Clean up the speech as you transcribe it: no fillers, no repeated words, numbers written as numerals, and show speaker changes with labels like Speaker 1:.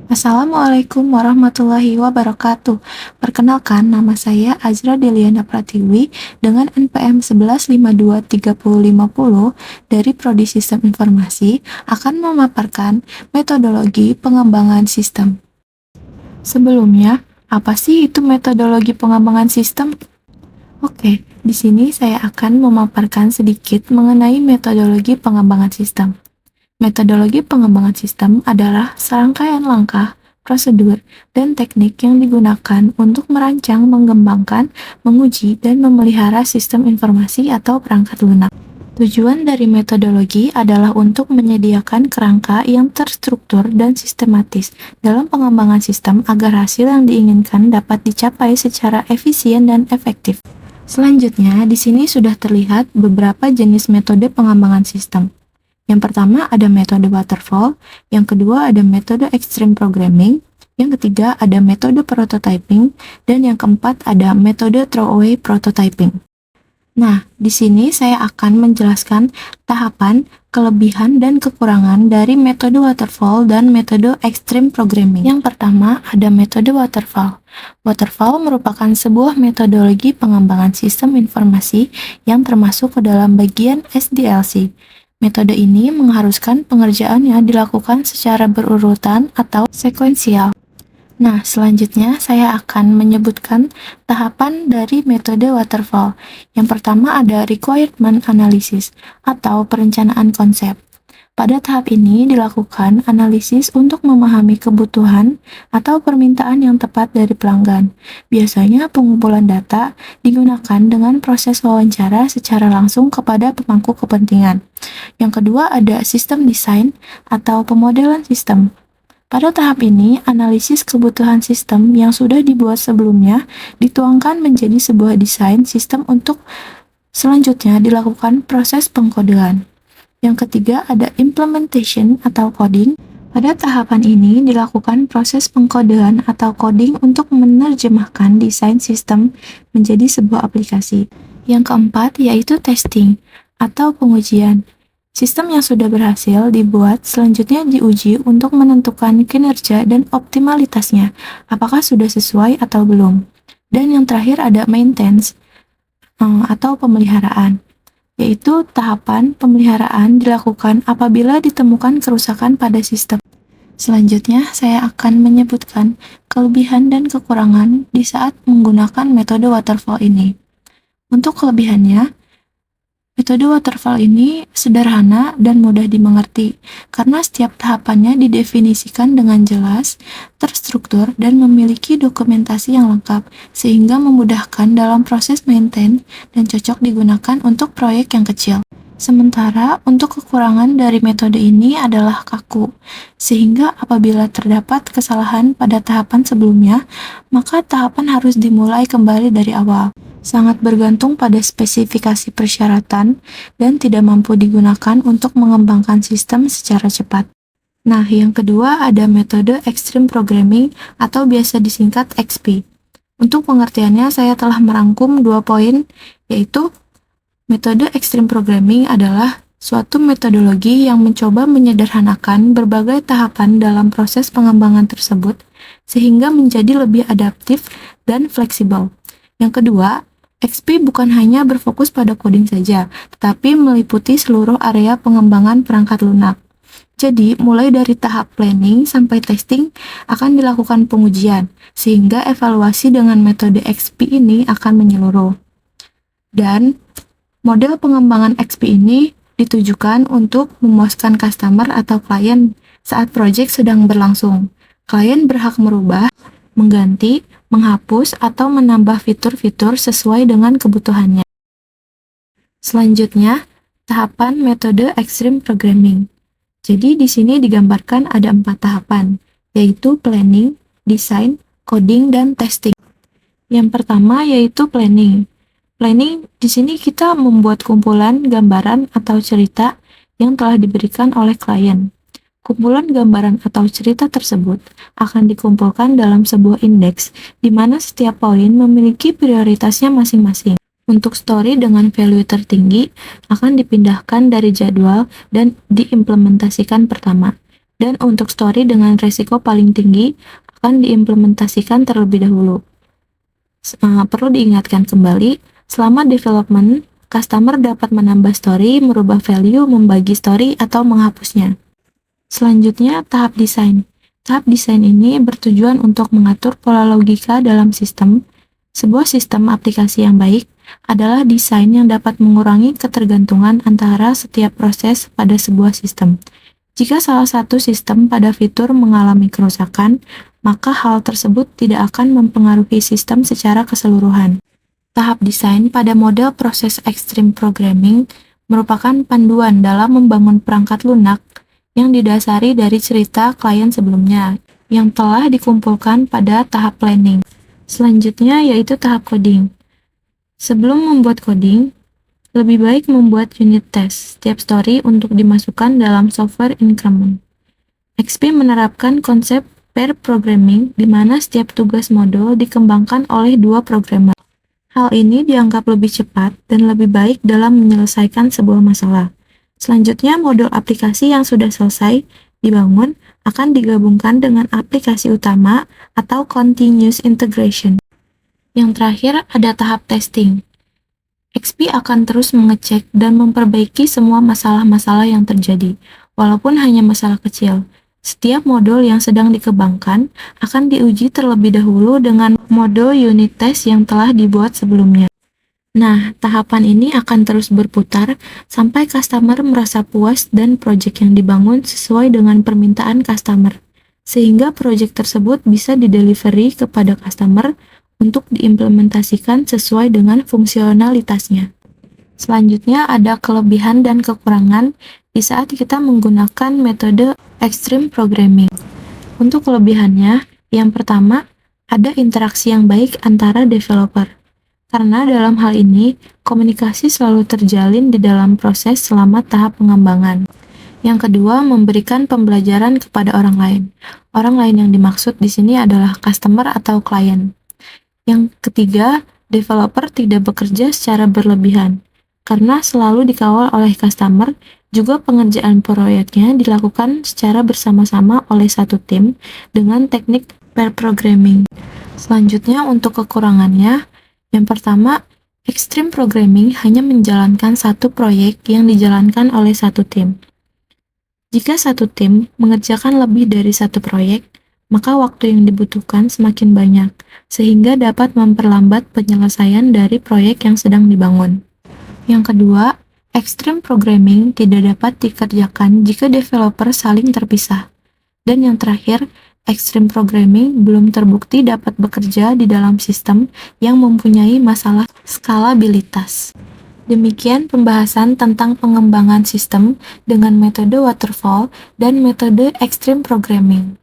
Speaker 1: Assalamualaikum warahmatullahi wabarakatuh. Perkenalkan, nama saya Azra Deliana Pratiwi dengan NPM 11523050 dari Prodi Sistem Informasi akan memaparkan metodologi pengembangan sistem. Sebelumnya, apa sih itu metodologi pengembangan sistem? Oke, di sini saya akan memaparkan sedikit mengenai metodologi pengembangan sistem. Metodologi pengembangan sistem adalah serangkaian langkah, prosedur, dan teknik yang digunakan untuk merancang, mengembangkan, menguji, dan memelihara sistem informasi atau perangkat lunak. Tujuan dari metodologi adalah untuk menyediakan kerangka yang terstruktur dan sistematis dalam pengembangan sistem agar hasil yang diinginkan dapat dicapai secara efisien dan efektif. Selanjutnya, di sini sudah terlihat beberapa jenis metode pengembangan sistem. Yang pertama ada metode waterfall, yang kedua ada metode extreme programming, yang ketiga ada metode prototyping, dan yang keempat ada metode throwaway prototyping. Nah, di sini saya akan menjelaskan tahapan, kelebihan, dan kekurangan dari metode waterfall dan metode extreme programming. Yang pertama ada metode waterfall. Waterfall merupakan sebuah metodologi pengembangan sistem informasi yang termasuk ke dalam bagian SDLC. Metode ini mengharuskan pengerjaannya dilakukan secara berurutan atau sekuensial. Nah, selanjutnya saya akan menyebutkan tahapan dari metode waterfall. Yang pertama ada requirement analysis atau perencanaan konsep. Pada tahap ini dilakukan analisis untuk memahami kebutuhan atau permintaan yang tepat dari pelanggan. Biasanya pengumpulan data digunakan dengan proses wawancara secara langsung kepada pemangku kepentingan. Yang kedua ada sistem desain atau pemodelan sistem. Pada tahap ini, analisis kebutuhan sistem yang sudah dibuat sebelumnya dituangkan menjadi sebuah desain sistem untuk selanjutnya dilakukan proses pengkodean. Yang ketiga ada implementation atau coding. Pada tahapan ini dilakukan proses pengkodean atau coding untuk menerjemahkan desain sistem menjadi sebuah aplikasi. Yang keempat yaitu testing atau pengujian. Sistem yang sudah berhasil dibuat selanjutnya diuji untuk menentukan kinerja dan optimalitasnya, apakah sudah sesuai atau belum. Dan yang terakhir ada maintenance atau pemeliharaan, yaitu tahapan pemeliharaan dilakukan apabila ditemukan kerusakan pada sistem. Selanjutnya, saya akan menyebutkan kelebihan dan kekurangan di saat menggunakan metode waterfall ini. Untuk kelebihannya, metode waterfall ini sederhana dan mudah dimengerti, karena setiap tahapannya didefinisikan dengan jelas, terstruktur, dan memiliki dokumentasi yang lengkap, sehingga memudahkan dalam proses maintain dan cocok digunakan untuk proyek yang kecil. Sementara untuk kekurangan dari metode ini adalah kaku, sehingga apabila terdapat kesalahan pada tahapan sebelumnya, maka tahapan harus dimulai kembali dari awal. Sangat bergantung pada spesifikasi persyaratan dan tidak mampu digunakan untuk mengembangkan sistem secara cepat. Nah, yang kedua ada metode extreme programming atau biasa disingkat XP. Untuk pengertiannya saya telah merangkum 2 poin, yaitu metode extreme programming adalah suatu metodologi yang mencoba menyederhanakan berbagai tahapan dalam proses pengembangan tersebut sehingga menjadi lebih adaptif dan fleksibel. Yang kedua, XP bukan hanya berfokus pada coding saja, tetapi meliputi seluruh area pengembangan perangkat lunak. Jadi, mulai dari tahap planning sampai testing akan dilakukan pengujian, sehingga evaluasi dengan metode XP ini akan menyeluruh. Dan model pengembangan XP ini ditujukan untuk memuaskan customer atau klien saat proyek sedang berlangsung. Klien berhak merubah, mengganti, menghapus, atau menambah fitur-fitur sesuai dengan kebutuhannya. Selanjutnya, tahapan metode extreme programming. Jadi di sini digambarkan ada 4 tahapan, yaitu planning, design, coding, dan testing. Yang pertama yaitu planning. Planning di sini kita membuat kumpulan gambaran atau cerita yang telah diberikan oleh klien. Kumpulan gambaran atau cerita tersebut akan dikumpulkan dalam sebuah indeks, di mana setiap poin memiliki prioritasnya masing-masing. Untuk story dengan value tertinggi akan dipindahkan dari jadwal dan diimplementasikan pertama. dan untuk story dengan resiko paling tinggi akan diimplementasikan terlebih dahulu. Perlu diingatkan kembali, selama development, customer dapat menambah story, merubah value, membagi story, atau menghapusnya. Selanjutnya, tahap desain. Tahap desain ini bertujuan untuk mengatur pola logika dalam sistem. Sebuah sistem aplikasi yang baik adalah desain yang dapat mengurangi ketergantungan antara setiap proses pada sebuah sistem. Jika salah satu sistem pada fitur mengalami kerusakan, maka hal tersebut tidak akan mempengaruhi sistem secara keseluruhan. Tahap desain pada model proses Extreme Programming merupakan panduan dalam membangun perangkat lunak yang didasari dari cerita klien sebelumnya yang telah dikumpulkan pada tahap planning. Selanjutnya yaitu tahap coding. Sebelum membuat coding, lebih baik membuat unit test setiap story untuk dimasukkan dalam software increment. XP menerapkan konsep pair programming di mana setiap tugas modul dikembangkan oleh dua programmer. Hal ini dianggap lebih cepat dan lebih baik dalam menyelesaikan sebuah masalah. Selanjutnya, modul aplikasi yang sudah selesai dibangun akan digabungkan dengan aplikasi utama atau continuous integration. Yang terakhir ada tahap testing. XP akan terus mengecek dan memperbaiki semua masalah-masalah yang terjadi, walaupun hanya masalah kecil. Setiap modul yang sedang dikembangkan akan diuji terlebih dahulu dengan modul unit test yang telah dibuat sebelumnya. Nah, tahapan ini akan terus berputar sampai customer merasa puas dan proyek yang dibangun sesuai dengan permintaan customer, sehingga proyek tersebut bisa didelivery kepada customer untuk diimplementasikan sesuai dengan fungsionalitasnya. Selanjutnya ada kelebihan dan kekurangan di saat kita menggunakan metode Extreme Programming. Untuk kelebihannya, yang pertama, ada interaksi yang baik antara developer. Karena dalam hal ini, komunikasi selalu terjalin di dalam proses selama tahap pengembangan. Yang kedua, memberikan pembelajaran kepada orang lain. Orang lain yang dimaksud di sini adalah customer atau klien. Yang ketiga, developer tidak bekerja secara berlebihan. Karena selalu dikawal oleh customer, juga pengerjaan proyeknya dilakukan secara bersama-sama oleh satu tim dengan teknik pair programming. Selanjutnya, untuk kekurangannya, yang pertama, Extreme Programming hanya menjalankan satu proyek yang dijalankan oleh satu tim. Jika satu tim mengerjakan lebih dari satu proyek, maka waktu yang dibutuhkan semakin banyak, sehingga dapat memperlambat penyelesaian dari proyek yang sedang dibangun. Yang kedua, Extreme Programming tidak dapat dikerjakan jika developer saling terpisah. Dan yang terakhir, Extreme Programming belum terbukti dapat bekerja di dalam sistem yang mempunyai masalah skalabilitas. Demikian pembahasan tentang pengembangan sistem dengan metode waterfall dan metode Extreme Programming.